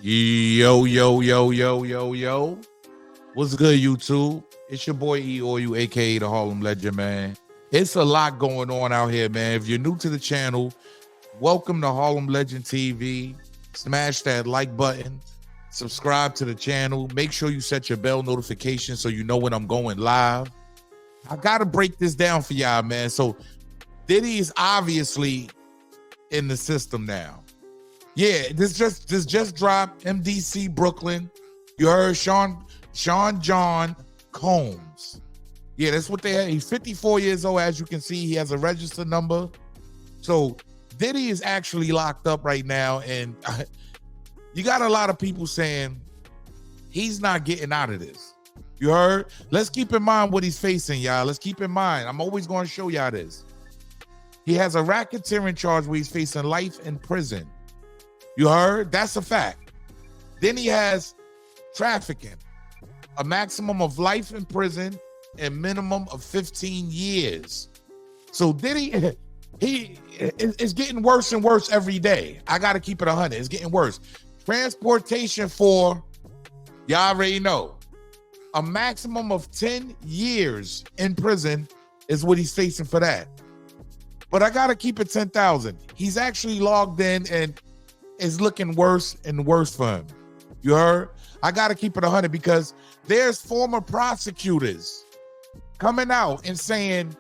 Yo, yo, yo, yo, yo, yo. What's good, YouTube? It's your boy E or you, aka the Harlem Legend, man. It's a lot going on out here, man. If you're new to the channel, welcome to Harlem Legend TV. Smash that like button, subscribe to the channel. Make sure you set your bell notification so you know when I'm going live. I gotta break this down for y'all, man. So Diddy is obviously in the system now. Yeah, this just dropped. MDC Brooklyn. You heard Sean John Combs. Yeah, that's what they had. He's 54 years old. As you can see, he has a registered number. So Diddy is actually locked up right now, and you got a lot of people saying he's not getting out of this. You heard? Let's keep in mind what he's facing, y'all. Let's keep in mind. I'm always going to show y'all this. He has a racketeering charge where he's facing life in prison. You heard? That's a fact. Then he has trafficking, a maximum of life in prison and minimum of 15 years. So Diddy, it's getting worse and worse every day. I got to keep it 100. It's getting worse. Transportation for, y'all already know, a maximum of 10 years in prison is what he's facing for that. But I got to keep it 10,000. He's actually logged in and it's looking worse and worse for him. You heard? I got to keep it 100 because there's former prosecutors coming out and saying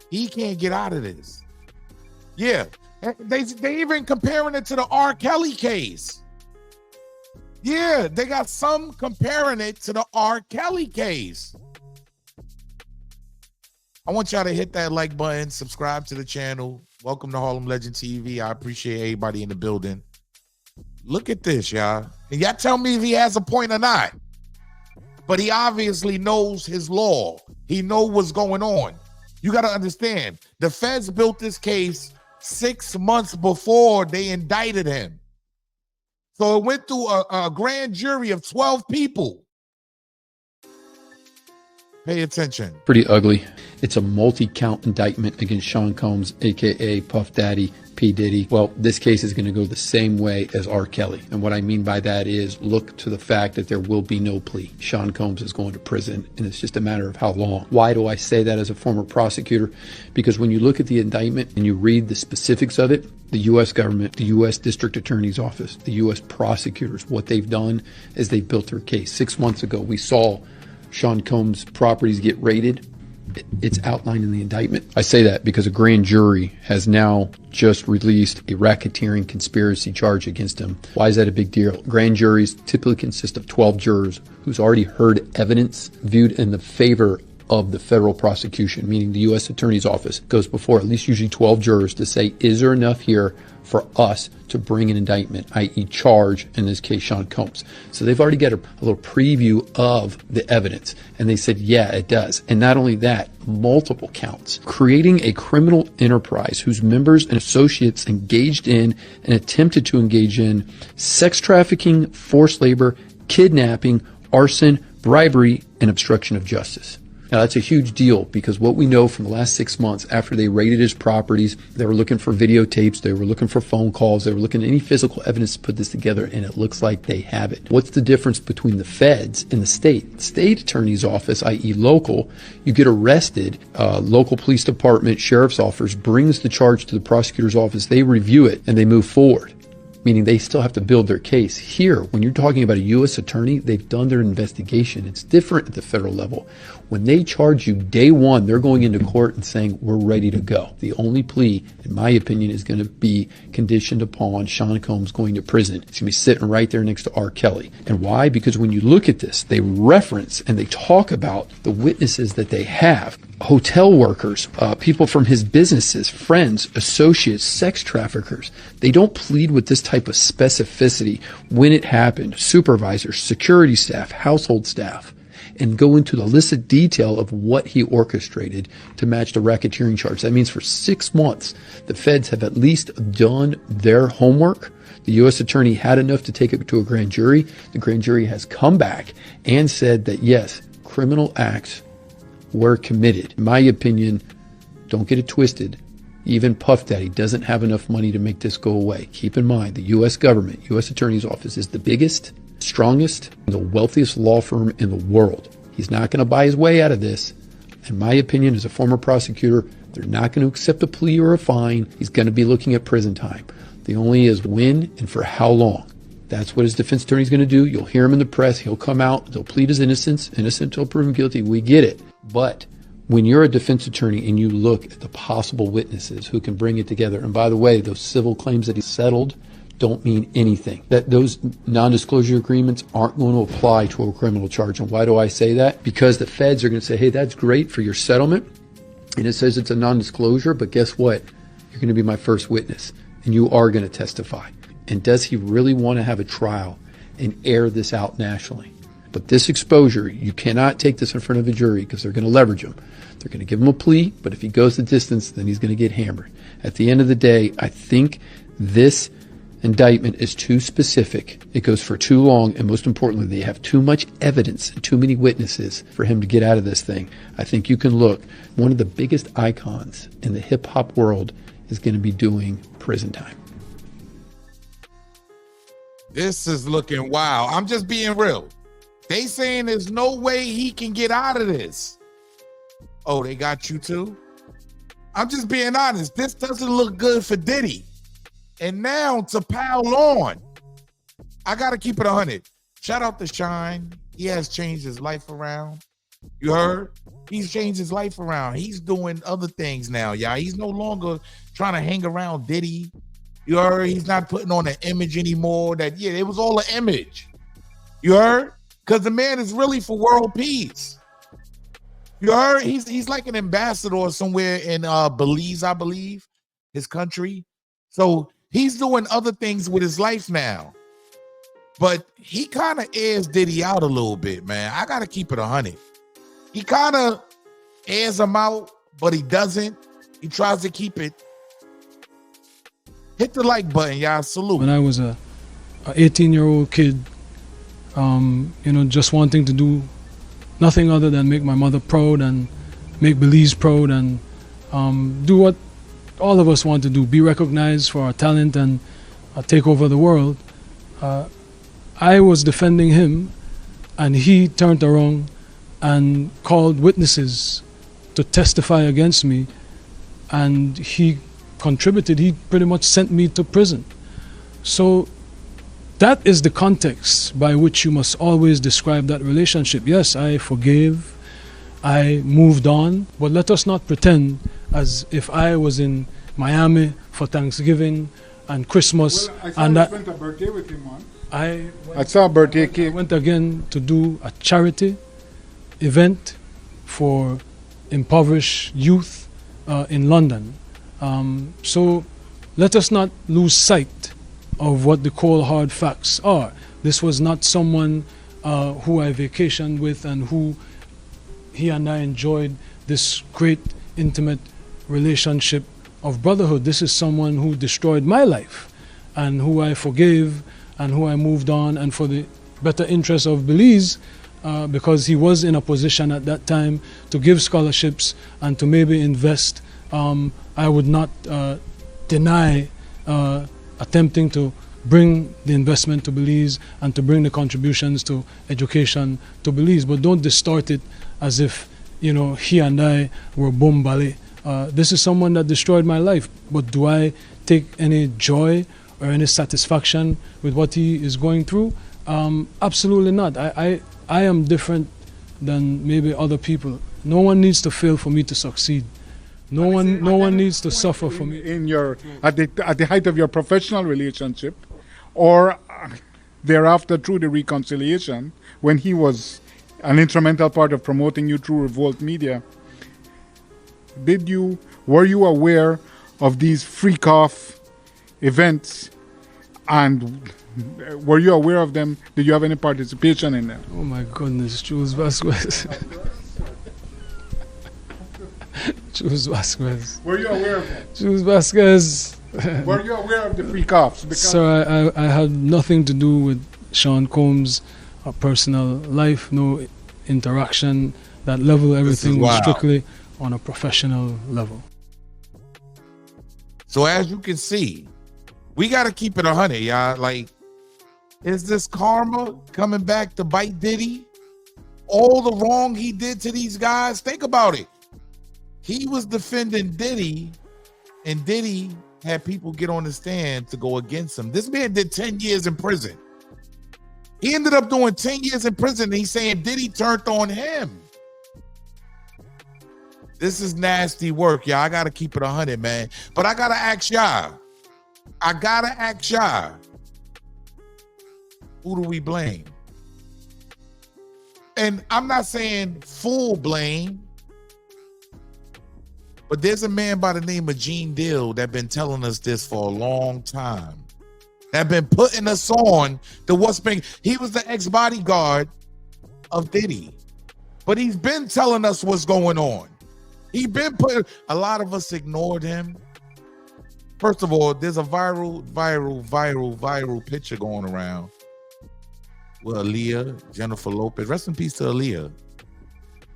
he can't get out of this. Yeah, they even comparing it to the R. Kelly case. Yeah, they got some comparing it to the R. Kelly case. I want y'all to hit that like button, subscribe to the channel. Welcome to Harlem Legend TV. I appreciate everybody in the building. Look at this, y'all. And y'all tell me if he has a point or not. But he obviously knows his law. He knows what's going on. You got to understand, the feds built this case 6 months before they indicted him. So it went through a grand jury of 12 people. Pay attention. Pretty ugly. It's a multi-count indictment against Sean Combs, aka Puff Daddy, P. Diddy. Well, this case is going to go the same way as R. Kelly. And what I mean by that is look to the fact that there will be no plea. Sean Combs is going to prison, and it's just a matter of how long. Why do I say that as a former prosecutor? Because when you look at the indictment and you read the specifics of it, the U.S. government, the U.S. District Attorney's Office, the U.S. prosecutors, what they've done is they've built their case. 6 months ago, we saw Sean Combs' properties get raided. It's outlined in the indictment. I say that because a grand jury has now just released a racketeering conspiracy charge against him. Why is that a big deal? Grand juries typically consist of 12 jurors who's already heard evidence viewed in the favor of the federal prosecution, meaning the U.S. Attorney's Office goes before at least usually 12 jurors to say, is there enough here for us to bring an indictment, i.e. charge, in this case, Sean Combs. So they've already got a little preview of the evidence, and they said, yeah, it does. And not only that, multiple counts. Creating a criminal enterprise whose members and associates engaged in and attempted to engage in sex trafficking, forced labor, kidnapping, arson, bribery, and obstruction of justice. Now, that's a huge deal because what we know from the last 6 months after they raided his properties, they were looking for videotapes, they were looking for phone calls, they were looking at any physical evidence to put this together, and it looks like they have it. What's the difference between the feds and the state? State attorney's office, i.e. local, you get arrested, local police department, sheriff's office brings the charge to the prosecutor's office, they review it, and they move forward. Meaning they still have to build their case. Here, when you're talking about a U.S. attorney, they've done their investigation. It's different at the federal level. When they charge you day one, they're going into court and saying, we're ready to go. The only plea, in my opinion, is going to be conditioned upon Sean Combs going to prison. It's going to be sitting right there next to R. Kelly. And why? Because when you look at this, they reference and they talk about the witnesses that they have. Hotel workers, people from his businesses, friends, associates, sex traffickers. They don't plead with this type of specificity when it happened. Supervisors, security staff, household staff, and go into the illicit detail of what he orchestrated to match the racketeering charge. That means for 6 months, the feds have at least done their homework. The U.S. attorney had enough to take it to a grand jury. The grand jury has come back and said that, yes, criminal acts were committed. In my opinion, don't get it twisted. Even Puff Daddy doesn't have enough money to make this go away. Keep in mind, the U.S. government, U.S. Attorney's Office, is the biggest, strongest, and the wealthiest law firm in the world. He's not going to buy his way out of this. In my opinion, as a former prosecutor, they're not going to accept a plea or a fine. He's going to be looking at prison time. The only is when and for how long. That's what his defense attorney is going to do. You'll hear him in the press. He'll come out. They'll plead his innocence. Innocent till proven guilty. We get it. But when you're a defense attorney and you look at the possible witnesses who can bring it together, and by the way, those civil claims that he settled don't mean anything. That those non-disclosure agreements aren't going to apply to a criminal charge. And why do I say that? Because the feds are going to say, hey, that's great for your settlement. And it says it's a non-disclosure, but guess what? You're going to be my first witness, and you are going to testify. And does he really want to have a trial and air this out nationally? But this exposure, you cannot take this in front of a jury because they're going to leverage him. They're going to give him a plea, but if he goes the distance, then he's going to get hammered. At the end of the day, I think this indictment is too specific. It goes for too long, and most importantly, they have too much evidence and too many witnesses for him to get out of this thing. I think you can look. One of the biggest icons in the hip-hop world is going to be doing prison time. This is looking wild. I'm just being real. They saying there's no way he can get out of this. Oh, they got you too? I'm just being honest. This doesn't look good for Diddy. And now to pile on, I got to keep it 100. Shout out to Shyne. He has changed his life around. You heard? He's changed his life around. He's doing other things now, y'all. He's no longer trying to hang around Diddy. You heard? He's not putting on an image anymore. It was all an image. You heard? Because the man is really for world peace. You heard? He's like an ambassador somewhere in Belize, I believe, his country. So he's doing other things with his life now. But he kind of airs Diddy out a little bit, man. I got to keep it 100. He kind of airs him out, but he doesn't. He tries to keep it. Hit the like button, y'all. Salute. When I was a 18-year-old kid, just wanting to do nothing other than make my mother proud and make Belize proud and do what all of us want to do, be recognized for our talent and take over the world. I was defending him, and he turned around and called witnesses to testify against me, and he contributed. He pretty much sent me to prison. So that is the context by which you must always describe that relationship. Yes, I forgave, I moved on, but let us not pretend as if I was in Miami for Thanksgiving and Christmas. Well, I and went to a birthday with him once. I saw a birthday I cake. went again to do a charity event for impoverished youth in London. So let us not lose sight of what the cold hard facts are. This was not someone who I vacationed with and who he and I enjoyed this great intimate relationship of brotherhood. This is someone who destroyed my life and who I forgave and who I moved on, and for the better interest of Belize, because he was in a position at that time to give scholarships and to maybe invest. I would not deny attempting to bring the investment to Belize and to bring the contributions to education to Belize, but don't distort it as if he and I were bombale. This is someone that destroyed my life, but do I take any joy or any satisfaction with what he is going through? Absolutely not. I am different than maybe other people. No one needs to fail for me to succeed. No one needs to suffer for me. At the height of your professional relationship, or thereafter through the reconciliation, when he was an instrumental part of promoting you through Revolt Media, were you aware of these freak-off events, and were you aware of them? Did you have any participation in them? Oh my goodness, Jules Vasquez. Jules Vasquez. Were you aware of that? Jules Vasquez. Were you aware of the freak-offs? Sir, I had nothing to do with Sean Combs' personal life, no interaction, that level. Everything was strictly on a professional level. So as you can see, we got to keep it 100, y'all. Like, is this karma coming back to bite Diddy? All the wrong he did to these guys? Think about it. He was defending Diddy, and Diddy had people get on the stand to go against him. This man did 10 years in prison. He ended up doing 10 years in prison, and he's saying Diddy turned on him. This is nasty work, y'all. I got to keep it 100, man. But I got to ask y'all. Who do we blame? And I'm not saying full blame, but there's a man by the name of Gene Dill that been telling us this for a long time. That been putting us on to what's been. He was the ex-bodyguard of Diddy, but he's been telling us what's going on. He been putting. A lot of us ignored him. First of all, there's a viral picture going around with Aaliyah, Jennifer Lopez. Rest in peace to Aaliyah.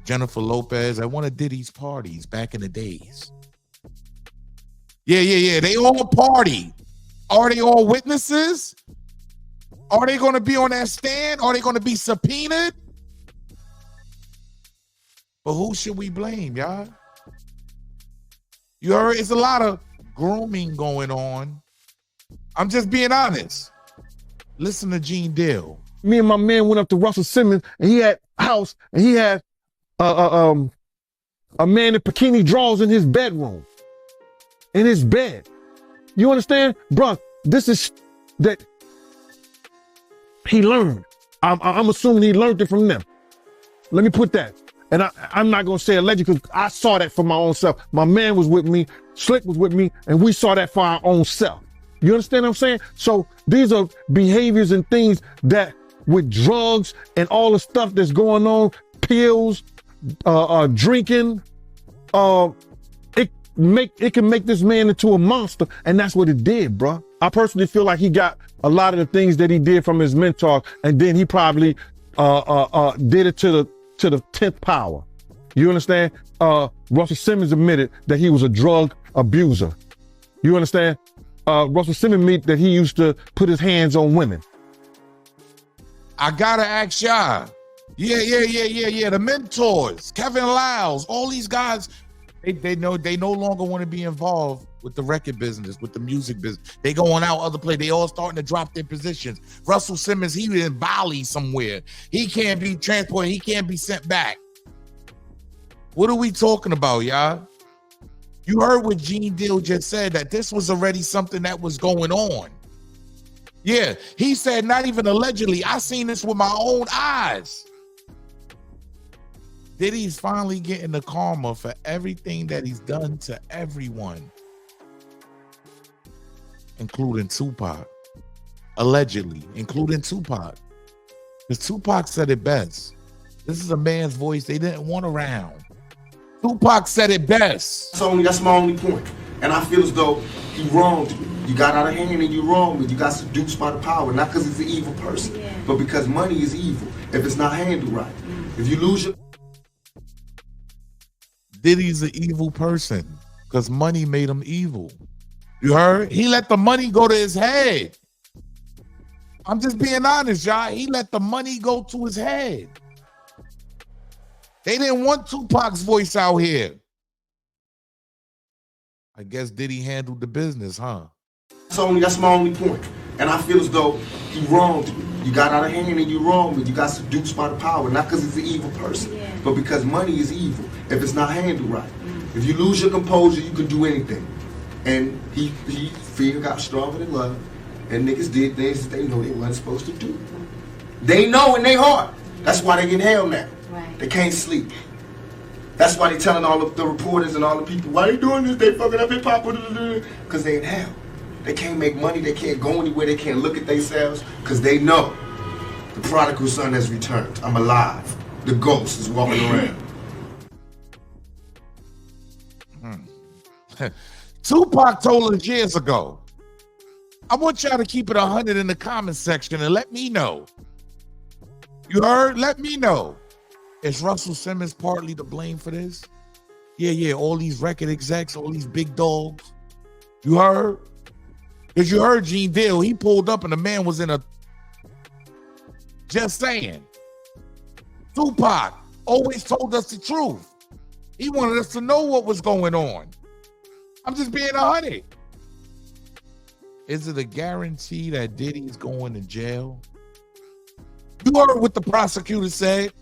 Jennifer Lopez at one of Diddy's parties back in the days. Yeah. They all partied. Are they all witnesses? Are they going to be on that stand? Are they going to be subpoenaed? But who should we blame, y'all? You heard? It's a lot of grooming going on. I'm just being honest. Listen to Gene Dill. Me and my man went up to Russell Simmons, and he had a house, and he had a man in bikini drawers in his bedroom, in his bed. You understand, bruh? This is that he learned. I'm assuming he learned it from them. Let me put that. And I'm not gonna say alleged because I saw that for my own self. My man was with me, Slick was with me, and we saw that for our own self. You understand what I'm saying? So these are behaviors and things that with drugs and all the stuff that's going on, pills, drinking, it can make this man into a monster, and that's what it did, bro. I personally feel like he got a lot of the things that he did from his mentor, and then he probably did it to the 10th power. You understand? Russell Simmons admitted that he was a drug abuser. You understand? Russell Simmons admitted that he used to put his hands on women. I gotta ask y'all. Yeah. The mentors, Kevin Lyles, all these guys, they no longer want to be involved with the record business, with the music business. They going out other places. They all starting to drop their positions. Russell Simmons, he was in Bali somewhere. He can't be transported. He can't be sent back. What are we talking about, y'all? You heard what Gene Dill just said, that this was already something that was going on. Yeah, he said not even allegedly. I seen this with my own eyes. Diddy's finally getting the karma for everything that he's done to everyone, including Tupac. Allegedly, including Tupac. Because Tupac said it best. This is a man's voice they didn't want around. Tupac said it best. That's my only point. And I feel as though he wronged you. You got out of hand and you wronged me. You got seduced by the power. Not because he's an evil person, but because money is evil if it's not handled right. If you lose your... Diddy's an evil person because money made him evil. You heard? He let the money go to his head. I'm just being honest, y'all. He let the money go to his head. They didn't want Tupac's voice out here. I guess Diddy handled the business, huh? That's my only point. And I feel as though he wronged you. You got out of hand and you wronged me. You got seduced by the power. Not because he's an evil person, but because money is evil if it's not handled right. If you lose your composure, you can do anything. And fear got stronger than love. And niggas did things that they know they weren't supposed to do. They know in their heart. That's why they get hell now. Right. They can't sleep. That's why they telling all of the reporters and all the people, why they doing this? They fucking up hip hop. Because they in hell. They can't make money. They can't go anywhere. They can't look at themselves because they know the prodigal son has returned. I'm alive. The ghost is walking around. Tupac told us years ago. I want y'all to keep it 100 in the comment section and let me know. You heard? Let me know. Is Russell Simmons partly to blame for this? Yeah, all these record execs, all these big dogs. You heard? Because you heard Gene Deal. He pulled up and the man was in a... Just saying. Tupac always told us the truth. He wanted us to know what was going on. I'm just being 100. Is it a guarantee that Diddy's going to jail? You heard what the prosecutor said.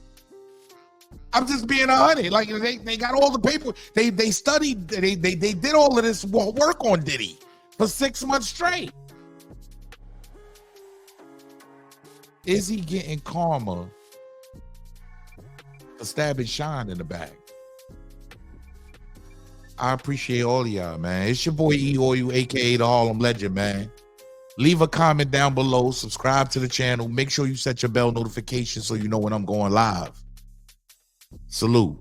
I'm just being 100. Like they got all the paper. They studied. They did all of this work on Diddy for 6 months straight. Is he getting karma for stabbing Shyne in the back? I appreciate all of y'all, man. It's your boy E-O-U, aka the Harlem Legend, man. Leave a comment down below. Subscribe to the channel. Make sure you set your bell notification so you know when I'm going live. Salute.